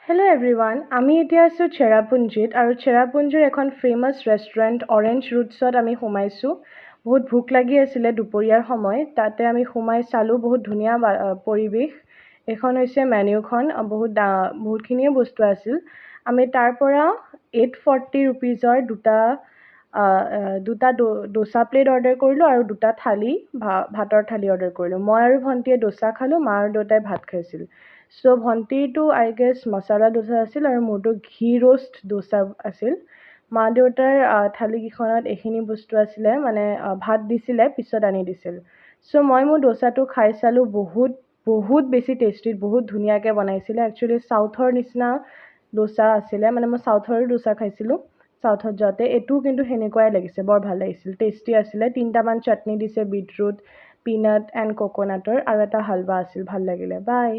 Hello' everyone, আমি এতিয়া আছোঁ চেৰাপুঞ্জীত আৰু চেৰাপুঞ্জীৰ এখন ফেমাছ ৰেষ্টুৰেণ্ট অৰেঞ্জ ৰুটছত আমি সোমাইছোঁ। বহুত ভোক লাগি আছিলে দুপৰীয়াৰ সময়, তাতে আমি সোমাই চালোঁ, বহুত ধুনীয়া পৰিৱেশ। এইখন হৈছে মেন্যুখন, বহুতখিনিয়ে বস্তু আছিল। আমি তাৰ পৰা 840 ৰুপিজৰ দুটা ডোচা প্লেট অৰ্ডাৰ কৰিলোঁ আৰু দুটা ভাতৰ থালি অৰ্ডাৰ কৰিলোঁ। মই আৰু ভণ্টিয়ে ডোচা খালোঁ, মা আৰু দেউতাই ভাত খাইছিল। চ' ভণ্টিৰটো আই গেছ মছলা ডোচা আছিল আৰু মোৰটো ঘি ৰোষ্ট ডোচা আছিল। মা দেউতাৰ থালিকেইখনত এইখিনি বস্তু আছিলে, মানে ভাত দিছিলে, পিছত আনি দিছিল। চ' মই মোৰ ডোচাটো খাই চালোঁ, বহুত বেছি টেষ্টি, বহুত ধুনীয়াকৈ বনাইছিলে। একচুৱেলি চাউথৰ নিচিনা ডোচা আছিলে, মানে মই চাউথৰো ডোচা খাইছিলোঁ চাউথত যাওঁতে। এইটোও কিন্তু সেনেকুৱাই লাগিছে, বৰ ভাল লাগিছিল, টেষ্টি আছিলে। 3টামান চাটনি দিছে, বিটৰুট, পিনাট এণ্ড কক'নাটৰ, আৰু এটা হালৱা আছিল, ভাল লাগিলে। বাই।